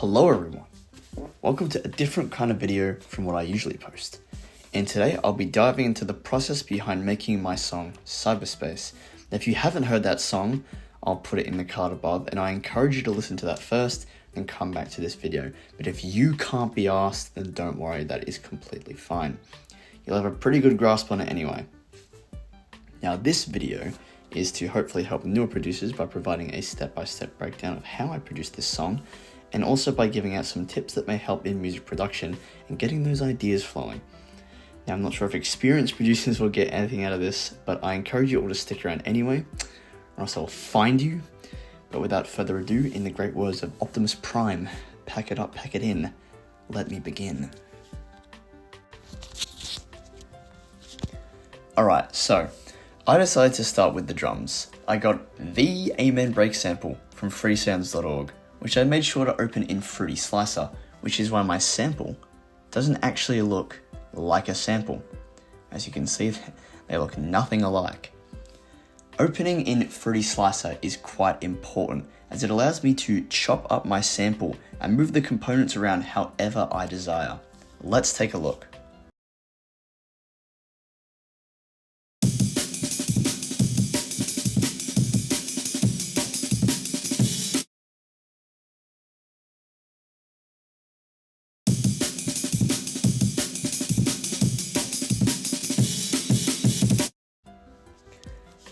Hello everyone, welcome to a different kind of video from what I usually post. And today I'll be diving into the process behind making my song Cyberspace. Now, if you haven't heard that song, I'll put it in the card above and I encourage you to listen to that first and come back to this video. But if you can't be asked, then don't worry, that is completely fine. You'll have a pretty good grasp on it anyway. Now this video is to hopefully help newer producers by providing a step-by-step breakdown of how I produced this song, and also by giving out some tips that may help in music production and getting those ideas flowing. Now I'm not sure if experienced producers will get anything out of this, but I encourage you all to stick around anyway, or else I'll find you. But without further ado, in the great words of Optimus Prime, pack it up, pack it in, let me begin. Alright, so I decided to start with the drums. I got the Amen break sample from freesounds.org, which I made sure to open in Fruity Slicer, which is why my sample doesn't actually look like a sample. As you can see, they look nothing alike. Opening in Fruity Slicer is quite important, as it allows me to chop up my sample and move the components around however I desire. Let's take a look.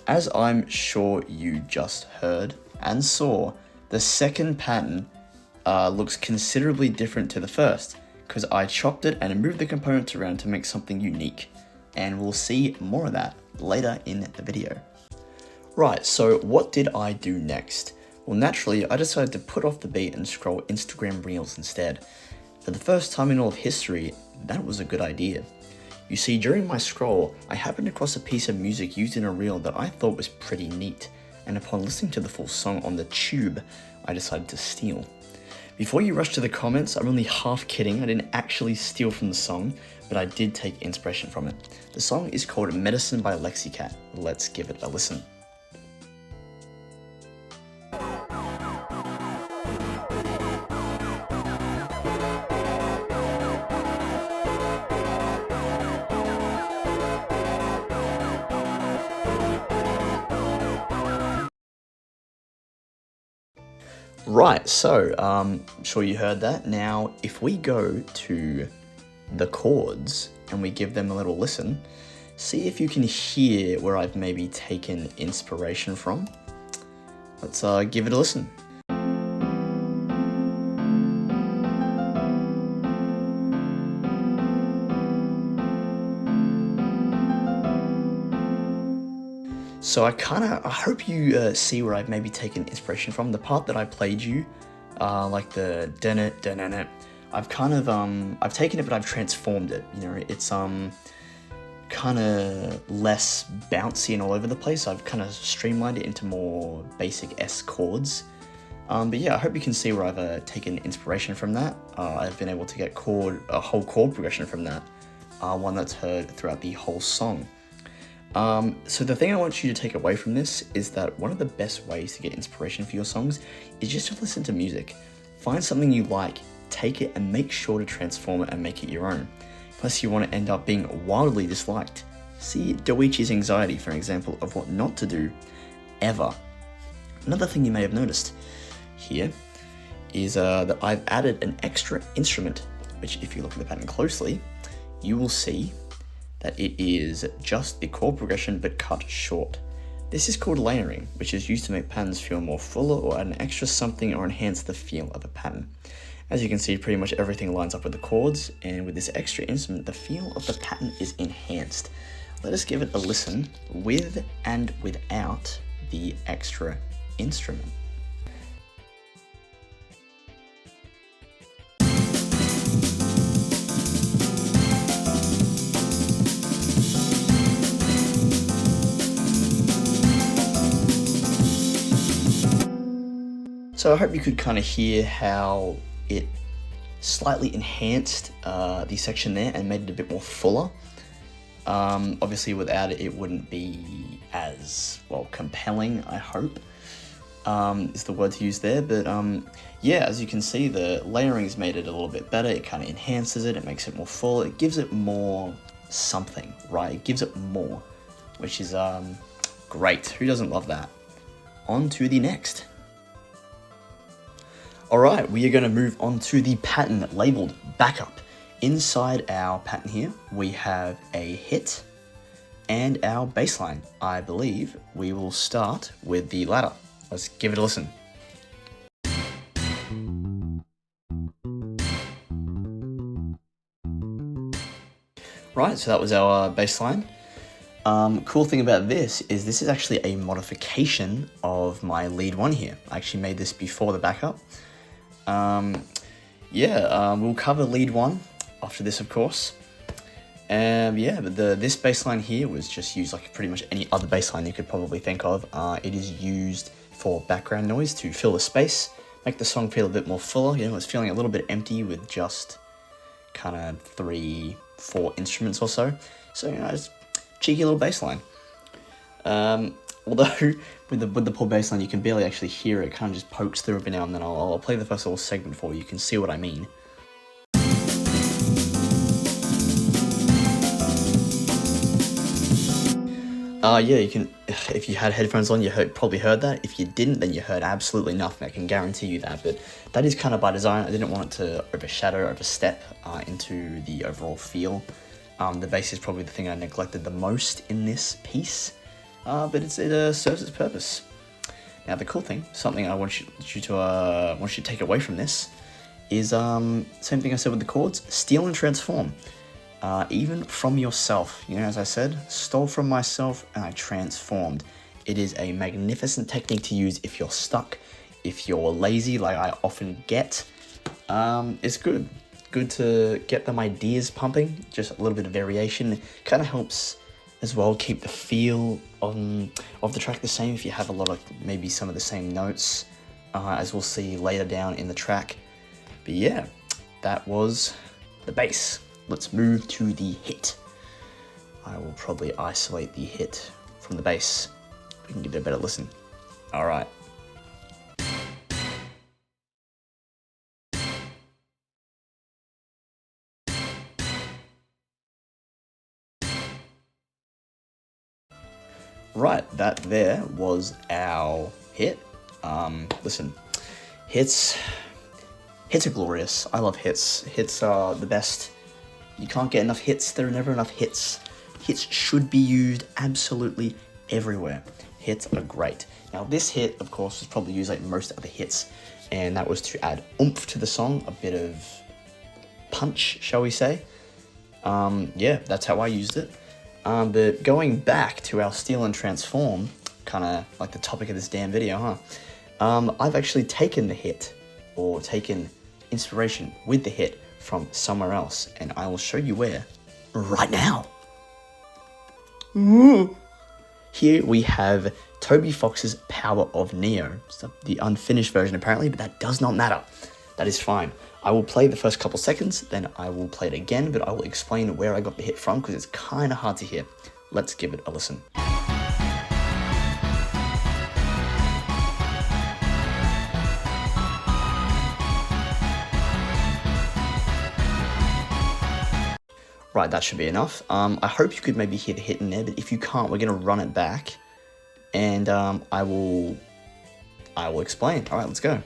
As I'm sure you just heard and saw, the second pattern looks considerably different to the first, because I chopped it and moved the components around to make something unique, and we'll see more of that later in the video. Right, so what did I do next? Well, naturally, I decided to put off the beat and scroll Instagram Reels instead. For the first time in all of history, that was a good idea. You see, during my scroll, I happened across a piece of music used in a reel that I thought was pretty neat, and upon listening to the full song on the tube, I decided to steal. Before you rush to the comments, I'm only half kidding, I didn't actually steal from the song, but I did take inspiration from it. The song is called Medicine by Lexycat. Let's give it a listen. Right, so I'm sure you heard that. Now, if we go to the chords and we give them a little listen, see if you can hear where I've maybe taken inspiration from. Let's give it a listen. So I hope you see where I've maybe taken inspiration from. The part that I played you, like the dun-it, dun-it, I've taken it, but I've transformed it. You know, it's kind of less bouncy and all over the place. I've kind of streamlined it into more basic S chords. But yeah, I hope you can see where I've taken inspiration from that. I've been able to get a whole chord progression from that, one that's heard throughout the whole song. So the thing I want you to take away from this is that one of the best ways to get inspiration for your songs is just to listen to music. Find something you like, take it, and make sure to transform it and make it your own. Plus, you want to end up being wildly disliked. See Doichi's Anxiety for an example of what not to do ever. Another thing you may have noticed here is that I've added an extra instrument, which if you look at the pattern closely, you will see that it is just the chord progression but cut short. This is called layering, which is used to make patterns feel more fuller or add an extra something or enhance the feel of a pattern. As you can see, pretty much everything lines up with the chords, and with this extra instrument, the feel of the pattern is enhanced. Let us give it a listen with and without the extra instrument. So I hope you could kind of hear how it slightly enhanced the section there and made it a bit more fuller. Obviously without it, it wouldn't be as, well, compelling, I hope. is the word to use there. But yeah, as you can see, the layering's made it a little bit better. It kind of enhances it, it makes it more full, it gives it more something, right? It gives it more, which is great. Who doesn't love that? On to the next. Alright, we are going to move on to the pattern labeled backup. Inside our pattern here, we have a hit and our bass line. I believe we will start with the latter. Let's give it a listen. Right, so that was our bass line. Cool thing about this is actually a modification of my lead one here. I actually made this before the backup. We'll cover lead one after this, of course. Yeah, but this bass line here was just used like pretty much any other bass line you could probably think of. It is used for background noise to fill the space, make the song feel a bit more fuller. You know, it's feeling a little bit empty with just kind of 3-4 instruments or so. So, you know, it's cheeky little bass line. Although with the poor bass line, you can barely actually hear it. It kind of just pokes through every now and then. I'll play the first little segment for you. You can see what I mean. Yeah, you can, if you had headphones on, you probably heard that. If you didn't, then you heard absolutely nothing. I can guarantee you that. But that is kind of by design. I didn't want it to overstep into the overall feel. The bass is probably the thing I neglected the most in this piece. But it serves its purpose. Now the cool thing, something I want you to take away from this, is same thing I said with the chords: steal and transform. Even from yourself. You know, as I said, stole from myself and I transformed. It is a magnificent technique to use if you're stuck, if you're lazy, like I often get. It's good to get them ideas pumping. Just a little bit of variation kind of helps as well keep the feel of the track the same. If you have a lot of maybe some of the same notes, as we'll see later down in the track. But yeah, that was the bass. Let's move to the hit. I will probably isolate the hit from the bass. We can give it a better listen. All right. Right, that there was our hit. Listen, hits are glorious. I love hits. Hits are the best. You can't get enough hits. There are never enough hits. Hits should be used absolutely everywhere. Hits are great. Now this hit, of course, was probably used like most other hits, and that was to add oomph to the song, a bit of punch, shall we say. Yeah, that's how I used it. But going back to our steal and transform, kind of like the topic of this damn video, I've actually taken the hit, or taken inspiration with the hit from somewhere else, and I will show you where right now. Ooh. Here we have Toby Fox's Power of Neo. It's the unfinished version apparently, but that does not matter. That is fine. I will play the first couple seconds, then I will play it again, but I will explain where I got the hit from because it's kind of hard to hear. Let's give it a listen. Right, that should be enough. I hope you could maybe hear the hit in there, but if you can't, we're going to run it back, and I will explain. All right, let's go.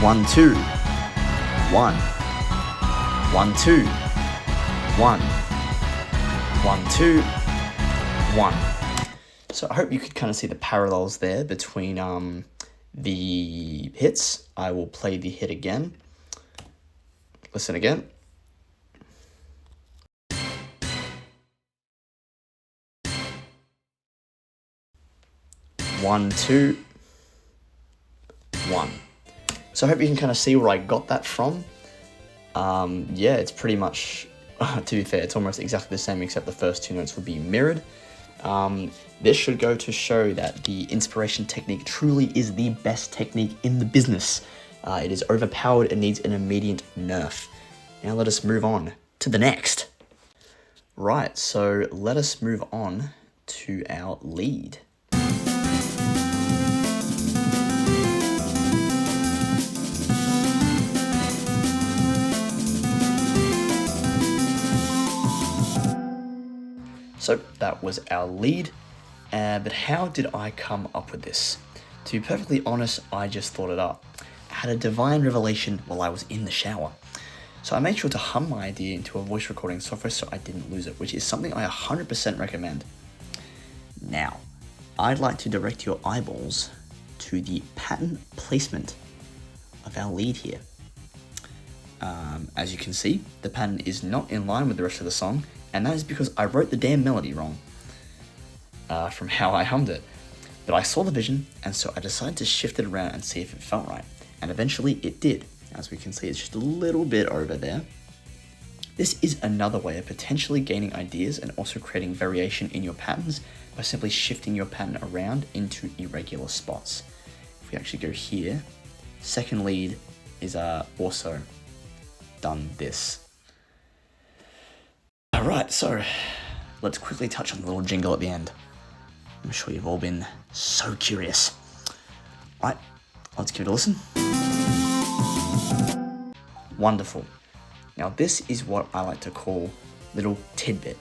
1 2 1 1 2 1 1 2 1. So I hope you could kind of see the parallels there between the hits. I will play the hit again. Listen again. One, two, one. So I hope you can kind of see where I got that from. Yeah, it's pretty much, to be fair, it's almost exactly the same, except the first two notes would be mirrored. This should go to show that the inspiration technique truly is the best technique in the business. It is overpowered and needs an immediate nerf. Now let us move on to the next. Right, so let us move on to our lead. So that was our lead, but how did I come up with this? To be perfectly honest, I just thought it up. I had a divine revelation while I was in the shower. So I made sure to hum my idea into a voice recording software so I didn't lose it, which is something I 100% recommend. Now, I'd like to direct your eyeballs to the pattern placement of our lead here. As you can see, the pattern is not in line with the rest of the song, and that is because I wrote the damn melody wrong from how I hummed it. But I saw the vision, and so I decided to shift it around and see if it felt right. And eventually it did. As we can see, it's just a little bit over there. This is another way of potentially gaining ideas and also creating variation in your patterns by simply shifting your pattern around into irregular spots. If we actually go here, second lead is also done this. Alright, so let's quickly touch on the little jingle at the end. I'm sure you've all been so curious. Right, let's give it a listen. Wonderful. Now this is what I like to call little tidbit.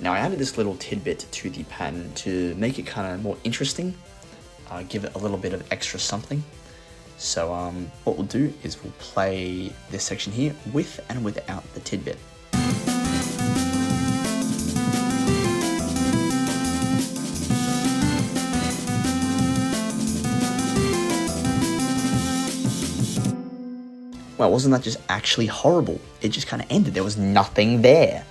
Now I added this little tidbit to the pattern to make it kind of more interesting, give it a little bit of extra something. So what we'll do is we'll play this section here with and without the tidbit. Well, wasn't that just actually horrible? It just kind of ended. There was nothing there.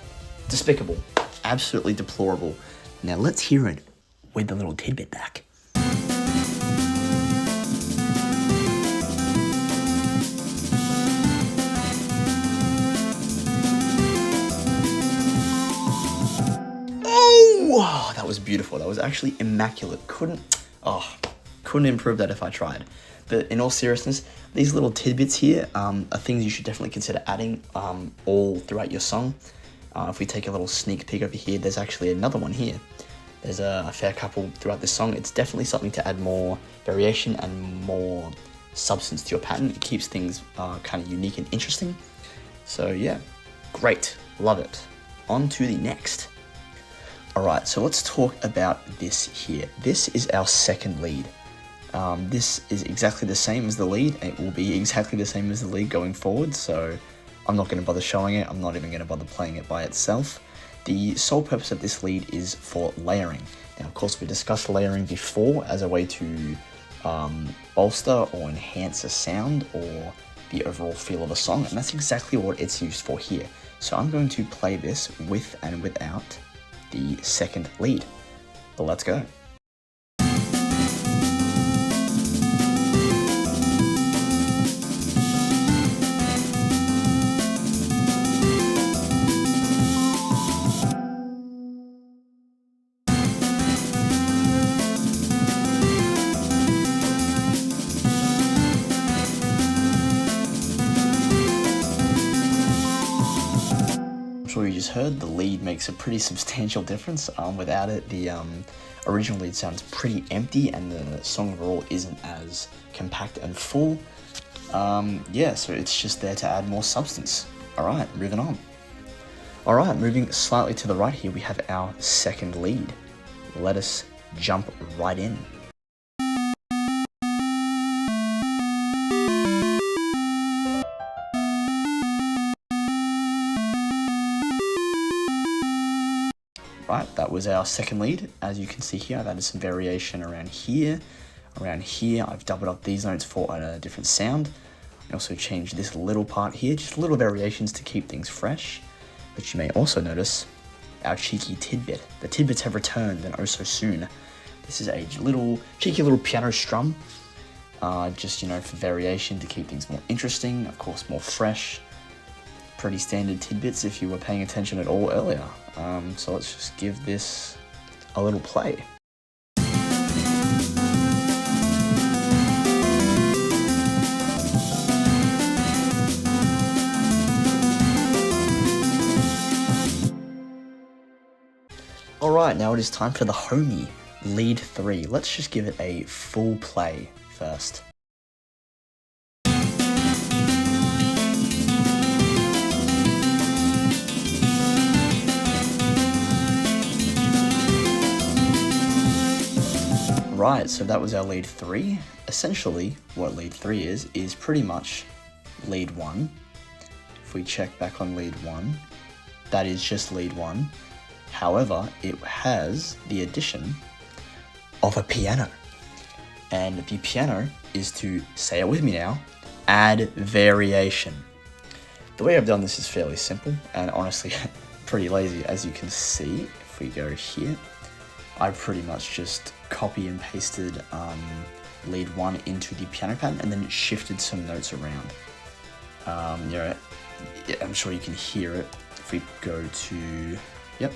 Despicable. Absolutely deplorable. Now let's hear it with the little tidbit back. Oh, that was beautiful. That was actually immaculate. Couldn't improve that if I tried. But in all seriousness, these little tidbits here are things you should definitely consider adding all throughout your song. If we take a little sneak peek over here, there's actually another one here. There's a fair couple throughout this song. It's definitely something to add more variation and more substance to your pattern. It keeps things kind of unique and interesting. So yeah, great, love it. On to the next. Alright, so let's talk about this here. This is our second lead. This is exactly the same as the lead, and it will be exactly the same as the lead going forward, so I'm not going to bother showing it, I'm not even going to bother playing it by itself. The sole purpose of this lead is for layering. Now, of course, we discussed layering before as a way to bolster or enhance a sound or the overall feel of a song, and that's exactly what it's used for here. So I'm going to play this with and without the second lead. But let's go. Sure you just heard, the lead makes a pretty substantial difference. Without it, the original lead sounds pretty empty and the song overall isn't as compact and full. Yeah, so it's just there to add more substance. Alright, moving on. Alright, moving slightly to the right here, we have our second lead. Let us jump right in. Right, that was our second lead. As you can see here, I've added some variation around here. Around here, I've doubled up these notes for a different sound. I also changed this little part here, just little variations to keep things fresh. But you may also notice our cheeky tidbit. The tidbits have returned, and oh so soon. This is a cheeky little piano strum. Just, for variation to keep things more interesting, of course more fresh. Pretty standard tidbits if you were paying attention at all earlier. So let's just give this a little play. Alright, now it is time for the homie, lead 3. Let's just give it a full play first. Alright, so that was our lead 3. Essentially, what lead 3 is pretty much lead 1. If we check back on lead 1, that is just lead 1. However, it has the addition of a piano. And the piano is to, say it with me now, add variation. The way I've done this is fairly simple and honestly pretty lazy. As you can see, if we go here, I pretty much just copy and pasted lead 1 into the piano pattern and then shifted some notes around. I'm sure you can hear it. If we go to, yep.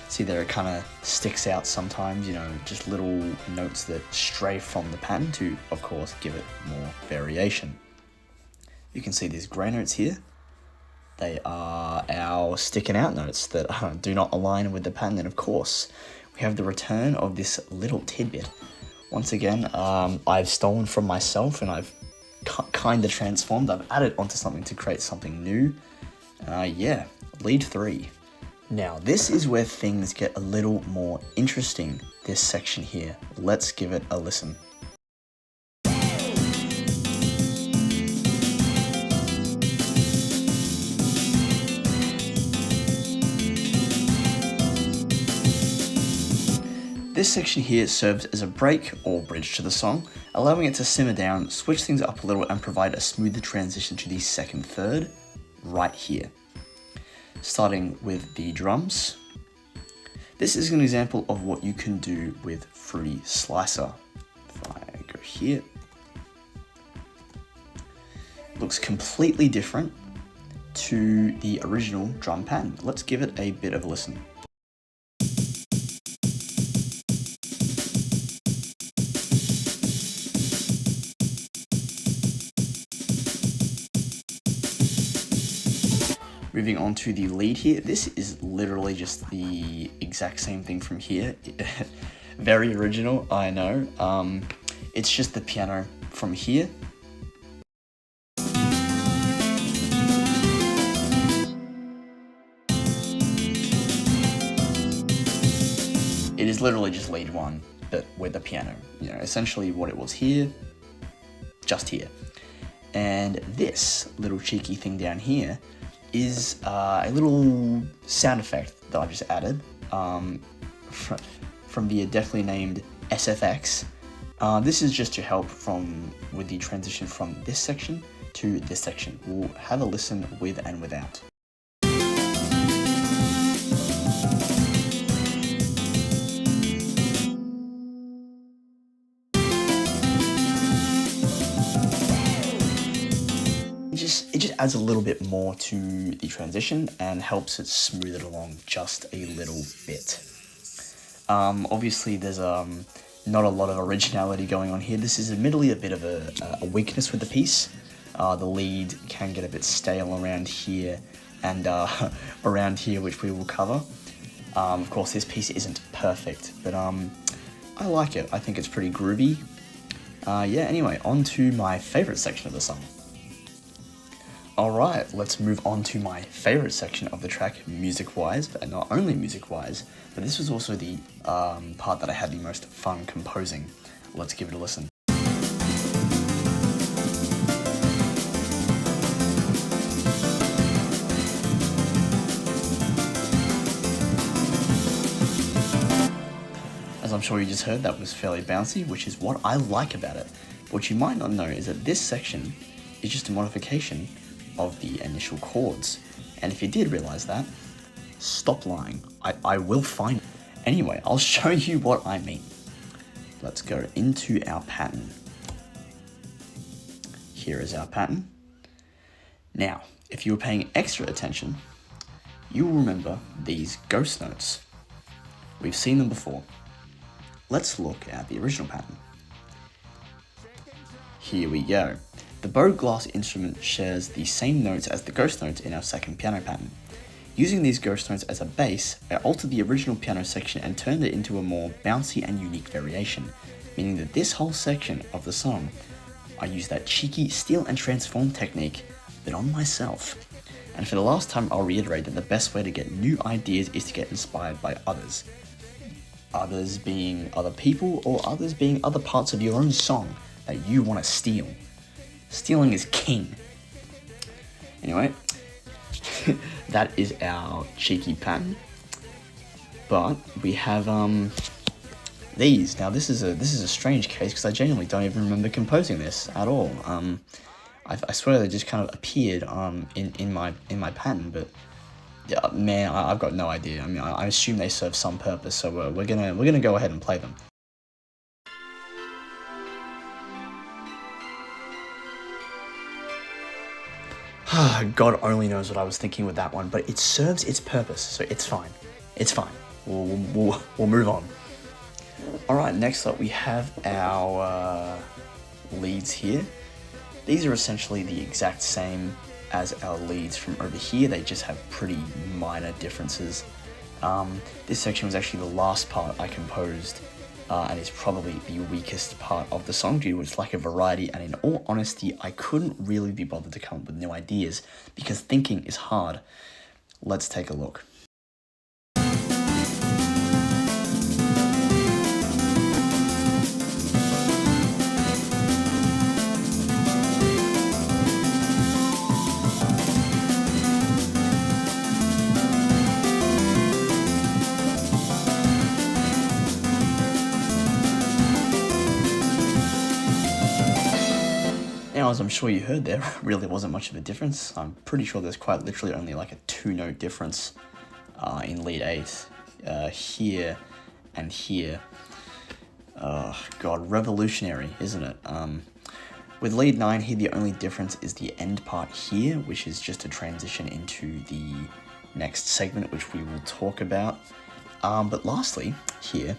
See there, it kind of sticks out sometimes, just little notes that stray from the pattern to, of course, give it more variation. You can see these grey notes here. They are our sticking out notes that do not align with the pattern. And of course, we have the return of this little tidbit. Once again, I've stolen from myself and I've kind of transformed. I've added onto something to create something new. Yeah, lead 3. Now, this is where things get a little more interesting, this section here. Let's give it a listen. This section here serves as a break or bridge to the song, allowing it to simmer down, switch things up a little and provide a smoother transition to the second third right here. Starting with the drums. This is an example of what you can do with Fruity Slicer. If I go here, looks completely different to the original drum pattern. Let's give it a bit of a listen. Moving on to the lead here, this is literally just the exact same thing from here. Very original, I know. It's just the piano from here. It is literally just lead 1, but with the piano. Essentially what it was here, just here. And this little cheeky thing down here is a little sound effect that I just added from the definitely named SFX. This is just to help with the transition from this section to this section. We'll have a listen with and without. It just adds a little bit more to the transition and helps it smooth it along just a little bit. Obviously, there's not a lot of originality going on here. This is admittedly a bit of a weakness with the piece. The lead can get a bit stale around here and around here, which we will cover. Of course, this piece isn't perfect, but I like it. I think it's pretty groovy. Yeah, anyway, on to my favorite section of the song. Alright, let's move on to my favorite section of the track, music-wise, but not only music-wise, but this was also the part that I had the most fun composing. Let's give it a listen. As I'm sure you just heard, that was fairly bouncy, which is what I like about it. What you might not know is that this section is just a modification of the initial chords. And if you did realize that, stop lying. I will find it. Anyway, I'll show you what I mean. Let's go into our pattern. Here is our pattern. Now, if you were paying extra attention, you will remember these ghost notes. We've seen them before. Let's look at the original pattern. Here we go. The bowed glass instrument shares the same notes as the ghost notes in our second piano pattern. Using these ghost notes as a base, I altered the original piano section and turned it into a more bouncy and unique variation, meaning that this whole section of the song, I used that cheeky steal and transform technique, but on myself. And for the last time, I'll reiterate that the best way to get new ideas is to get inspired by others. Others being other people, or others being other parts of your own song that you want to steal. Stealing is king. Anyway, that is our cheeky pattern. But we have these. Now this is a strange case because I genuinely don't even remember composing this at all. I swear they just kind of appeared in my pattern, but yeah, man, I've got no idea. I mean, I assume they serve some purpose, so we're gonna go ahead and play them. God only knows what I was thinking with that one, but it serves its purpose, so it's fine. It's fine. We'll move on. All right, next up we have our leads here. These are essentially the exact same as our leads from over here. They just have pretty minor differences. This section was actually the last part I composed, and is probably the weakest part of the song due to its lack of variety, and in all honesty, I couldn't really be bothered to come up with new ideas because thinking is hard. Let's take a look. Now, as I'm sure you heard, there really wasn't much of a difference. I'm pretty sure there's quite literally only like a 2-note difference in lead 8, here and here. God, revolutionary, isn't it? With lead 9 here, the only difference is the end part here, which is just a transition into the next segment, which we will talk about. But lastly, here,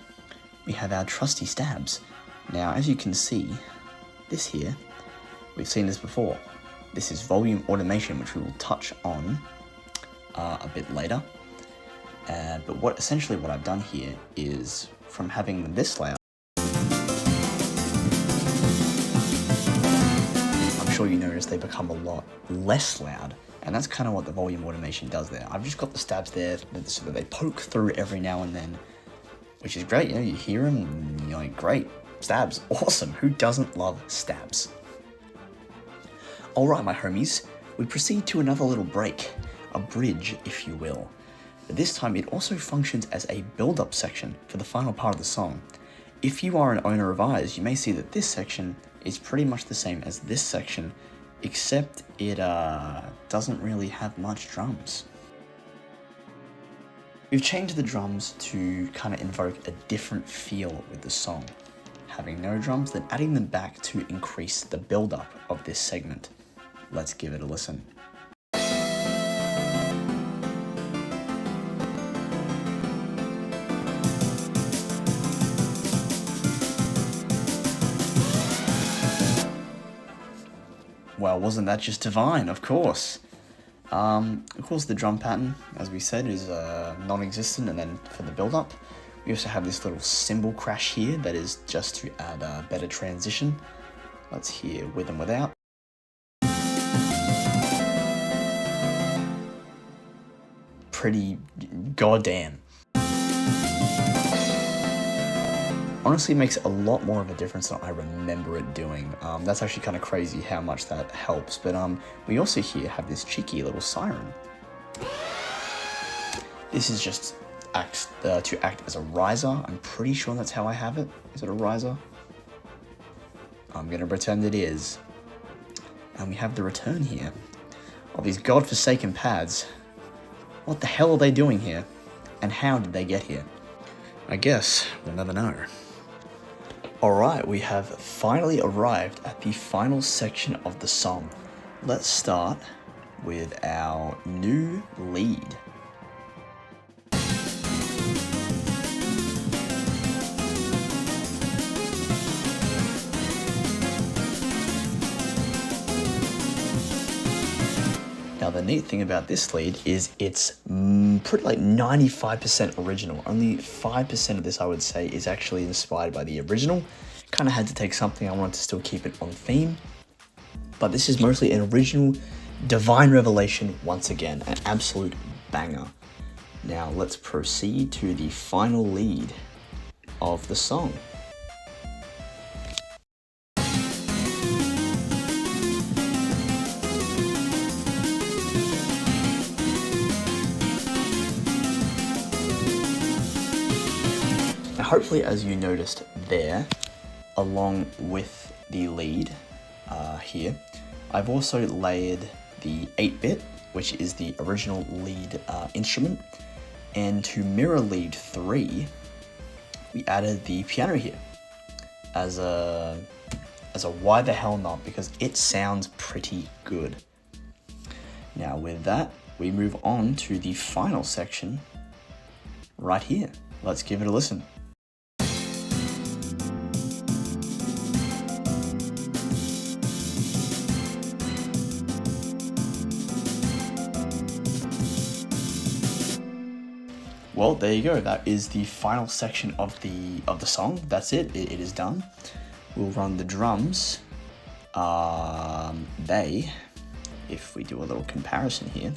we have our trusty stabs. Now, as you can see, this here, we've seen this before. This is volume automation, which we will touch on a bit later. But essentially what I've done here is, from having them this loud, I'm sure you notice they become a lot less loud, and that's kind of what the volume automation does there. I've just got the stabs there so that they poke through every now and then, which is great. You know, you hear them and you're like, great, stabs, awesome. Who doesn't love stabs? Alright, my homies, we proceed to another little break, a bridge, if you will. But this time it also functions as a build-up section for the final part of the song. If you are an owner of eyes, you may see that this section is pretty much the same as this section, except it doesn't really have much drums. We've changed the drums to kind of invoke a different feel with the song. Having no drums, then adding them back to increase the build-up of this segment. Let's give it a listen. Well, wasn't that just divine? Of course. Of course, the drum pattern, as we said, is non-existent, and then for the build-up, we also have this little cymbal crash here that is just to add a better transition. Let's hear with and without. Pretty goddamn. Honestly, it makes a lot more of a difference than I remember it doing. That's actually kind of crazy how much that helps. But we also here have this cheeky little siren. This is just to act as a riser. I'm pretty sure that's how I have it. Is it a riser? I'm gonna pretend it is. And we have the return here of these godforsaken pads. What the hell are they doing here? And how did they get here? I guess we'll never know. Alright, we have finally arrived at the final section of the song. Let's start with our new lead. Now the neat thing about this lead is it's pretty like 95% original. Only 5% of this, I would say, is actually inspired by the original. Kind of had to take something, I wanted to still keep it on theme. But this is mostly an original Divine Revelation once again, an absolute banger. Now let's proceed to the final lead of the song. Now hopefully, as you noticed there, along with the lead here, I've also layered the 8-bit, which is the original lead instrument, and to mirror lead 3, we added the piano here as a why the hell not, because it sounds pretty good. Now with that, we move on to the final section right here. Let's give it a listen. Well, there you go. That is the final section of the song. That's it. It is done. We'll run the drums. If we do a little comparison here,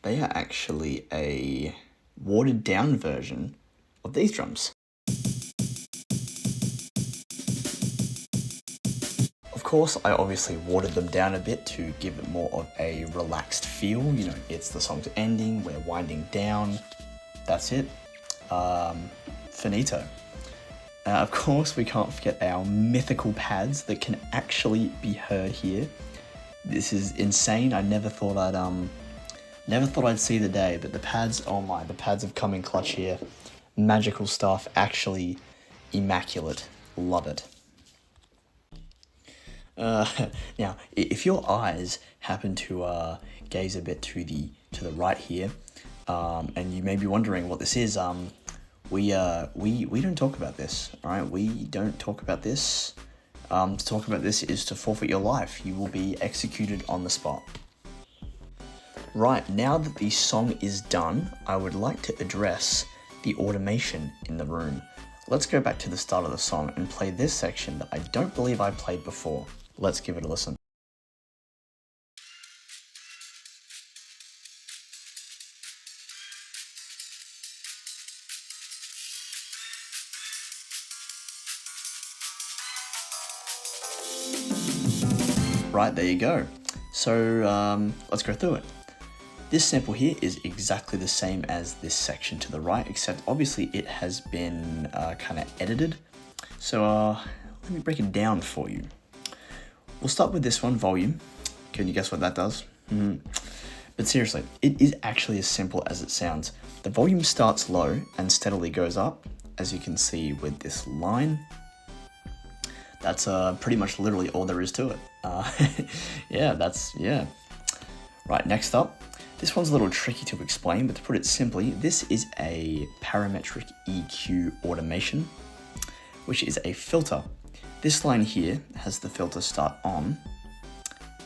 they are actually a watered down version of these drums. Of course, I obviously watered them down a bit to give it more of a relaxed feel. You know, it's the song's ending, we're winding down, that's it. Finito. Of course, we can't forget our mythical pads that can actually be heard here. This is insane. I never thought I'd see the day, but the pads, oh my, the pads have come in clutch here. Magical stuff, actually immaculate. Love it. Now, if your eyes happen to gaze a bit to the right here, and you may be wondering what this is, we don't talk about this. All right, we don't talk about this. To talk about this is to forfeit your life. You will be executed on the spot. Right, now that the song is done, I would like to address the automation in the room. Let's go back to the start of the song and play this section that I don't believe I played before. Let's give it a listen. Right, there you go. So let's go through it. This sample here is exactly the same as this section to the right, except obviously it has been kind of edited. So let me break it down for you. We'll start with this one, volume. Can you guess what that does? But seriously, it is actually as simple as it sounds. The volume starts low and steadily goes up, as you can see with this line. That's pretty much literally all there is to it. Yeah. Right, next up. This one's a little tricky to explain, but to put it simply, this is a parametric EQ automation, which is a filter. This line here has the filter start on,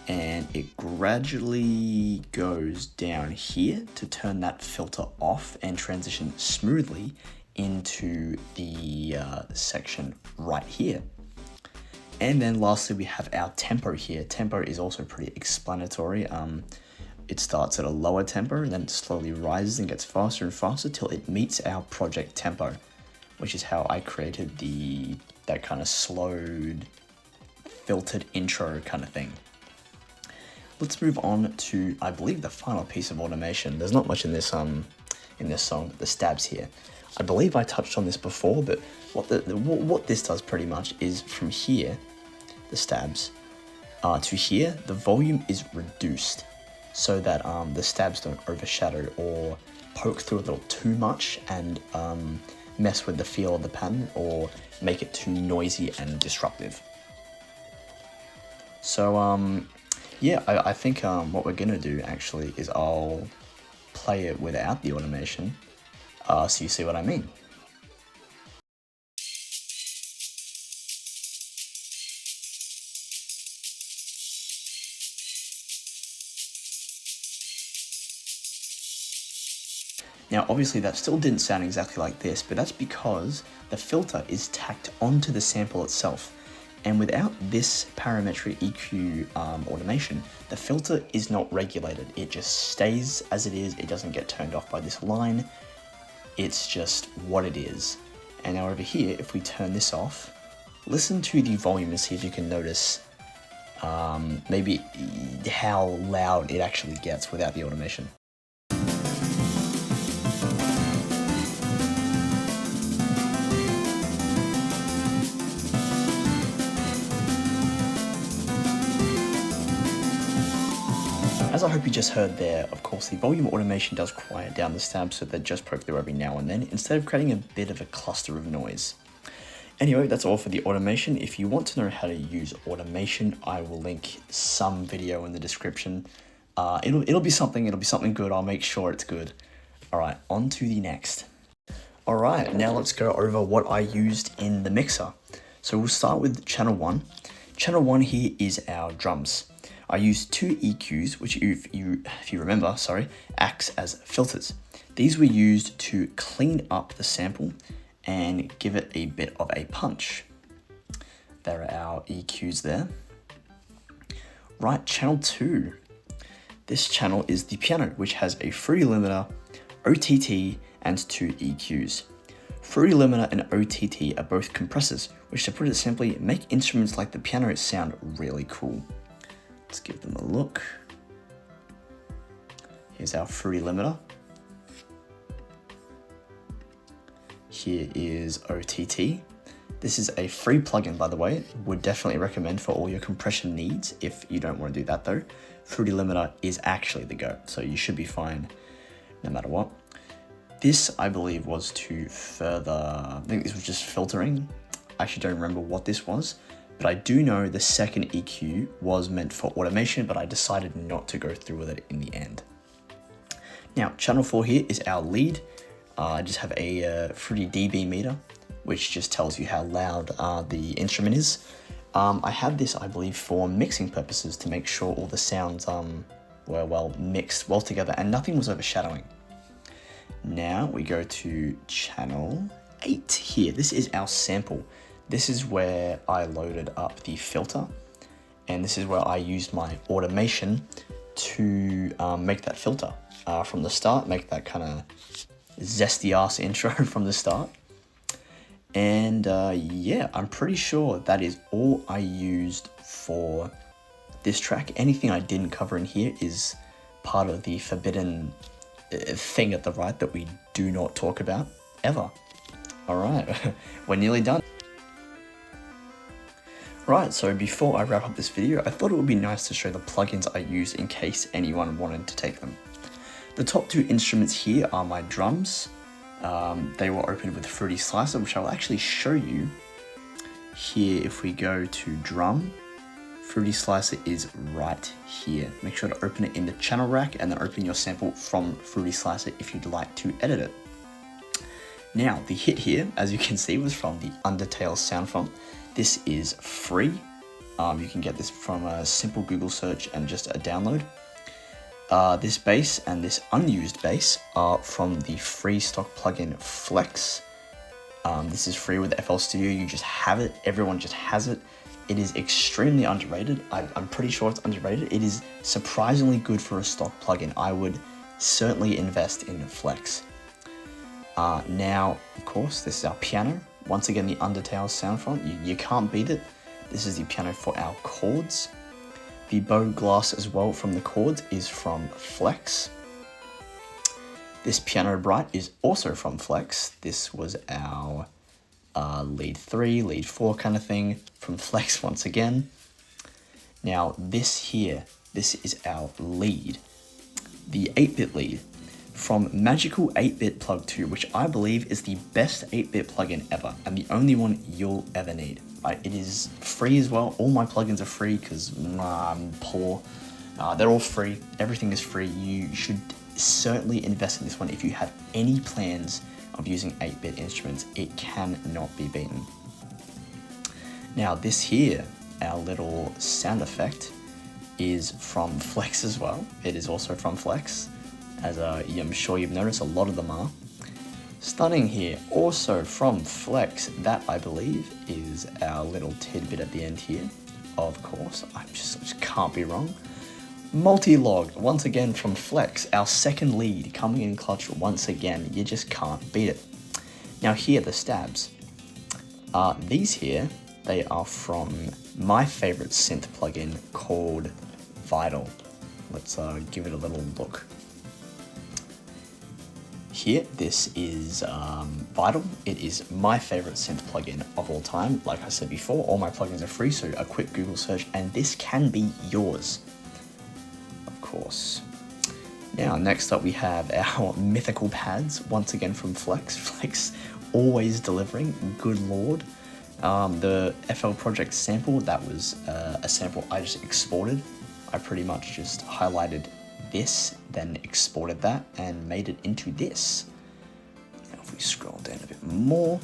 and it gradually goes down here to turn that filter off and transition smoothly into the section right here. And then lastly, we have our tempo here. Tempo is also pretty explanatory. It starts at a lower tempo and then it slowly rises and gets faster and faster till it meets our project tempo, which is how I created that kind of slowed, filtered intro kind of thing. Let's move on to, I believe, the final piece of automation. There's not much in this song, but the stabs here. I believe I touched on this before, but what this does pretty much is from here, the stabs, to here, the volume is reduced so that the stabs don't overshadow or poke through a little too much and mess with the feel of the pattern or make it too noisy and disruptive. So yeah, I think what we're gonna do actually is I'll play it without the automation, so you see what I mean. Now obviously that still didn't sound exactly like this, but that's because the filter is tacked onto the sample itself. And without this parametric EQ automation, the filter is not regulated. It just stays as it is. It doesn't get turned off by this line. It's just what it is. And now over here, if we turn this off, listen to the volume and see if you can notice maybe how loud it actually gets without the automation. As I hope you just heard there, of course, the volume automation does quiet down the stabs so they just poke through every now and then, instead of creating a bit of a cluster of noise. Anyway, that's all for the automation. If you want to know how to use automation, I will link some video in the description. It'll be something good. I'll make sure it's good. All right, on to the next. All right, now let's go over what I used in the mixer. So we'll start with channel 1. Channel 1 here is our drums. I used 2 EQs, which if you remember, acts as filters. These were used to clean up the sample and give it a bit of a punch. There are our EQs there. Right, channel 2. This channel is the piano, which has a fruity limiter, OTT, and 2 EQs. Fruity limiter and OTT are both compressors, which, to put it simply, make instruments like the piano sound really cool. Let's give them a look. Here's our fruity limiter. Here is OTT. This is a free plugin, by the way. Would definitely recommend for all your compression needs. If you don't want to do that though, fruity limiter is actually the go. So you should be fine no matter what. This, I believe, was to further, I think this was just filtering. I actually don't remember what this was, but I do know the second EQ was meant for automation, but I decided not to go through with it in the end. Now, channel 4 here is our lead. I just have a fruity dB meter, which just tells you how loud the instrument is. I have this, I believe, for mixing purposes to make sure all the sounds were well mixed well together and nothing was overshadowing. Now we go to channel 8 here. This is our sample. This is where I loaded up the filter, and this is where I used my automation to make that filter from the start, make that kind of zesty ass intro from the start. And yeah, I'm pretty sure that is all I used for this track. Anything I didn't cover in here is part of the forbidden thing at the right that we do not talk about ever. All right, we're nearly done. Right, so before I wrap up this video, I thought it would be nice to show the plugins I use in case anyone wanted to take them. The top 2 instruments here are my drums. They were opened with Fruity Slicer, which I'll actually show you here. If we go to drum, Fruity Slicer is right here. Make sure to open it in the channel rack and then open your sample from Fruity Slicer if you'd like to edit it. Now, the hit here, as you can see, was from the Undertale sound font. This is free. You can get this from a simple Google search and just a download. This bass and this unused bass are from the free stock plugin Flex. This is free with FL Studio. You just have it. Everyone just has it. It is extremely underrated. I'm pretty sure it's underrated. It is surprisingly good for a stock plugin. I would certainly invest in Flex. Now, of course, this is our piano. Once again, the Undertale sound font. You can't beat it. This is the piano for our chords. The bow glass as well from the Chords is from Flex. This piano bright is also from Flex. This was our lead 3, lead 4 kind of thing from Flex once again. Now this here, this is our lead, the 8-bit lead from Magical 8-bit Plug 2, which I believe is the best 8-bit plugin ever and the only one you'll ever need. It is free as well. All my plugins are free because I'm poor. They're all free. Everything is free. You should certainly invest in this one if you have any plans of using 8-bit instruments. It cannot be beaten. Now this here, our little sound effect, is from Flex as well. It is also from Flex. as I'm sure you've noticed a lot of them are. Stunning here, also from Flex, that I believe is our little tidbit at the end here. Of course, I just can't be wrong. Multi-log, once again from Flex, our second lead, coming in clutch once again. You just can't beat it. Now here, the stabs. These here, they are from my favorite synth plugin called Vital. Let's give it a little look. Here, this is Vital. It is my favorite synth plugin of all time. Like I said before, all my plugins are free, so a quick Google search and this can be yours. Of course. Now, next up we have our mythical pads, once again from Flex. Flex always delivering, good lord. The FL project sample, that was a sample I just exported. I pretty much just highlighted this, then exported that and made it into this. Now if we scroll down a bit more,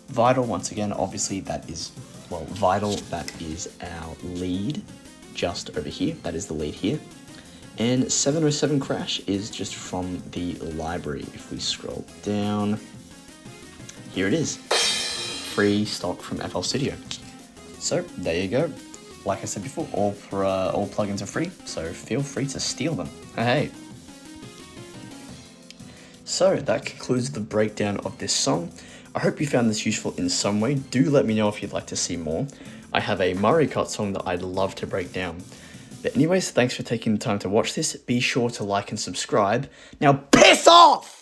Vital, once again, obviously that is, well, Vital, that is our lead just over here. That is the lead here. And 707 Crash is just from the library. If we scroll down, here it is. Free stock from FL Studio. So there you go. Like I said before, all plugins are free, so feel free to steal them. Hey. So that concludes the breakdown of this song. I hope you found this useful in some way. Do let me know if you'd like to see more. I have a Mario Kart song that I'd love to break down. But anyways, thanks for taking the time to watch this. Be sure to like and subscribe. Now piss off!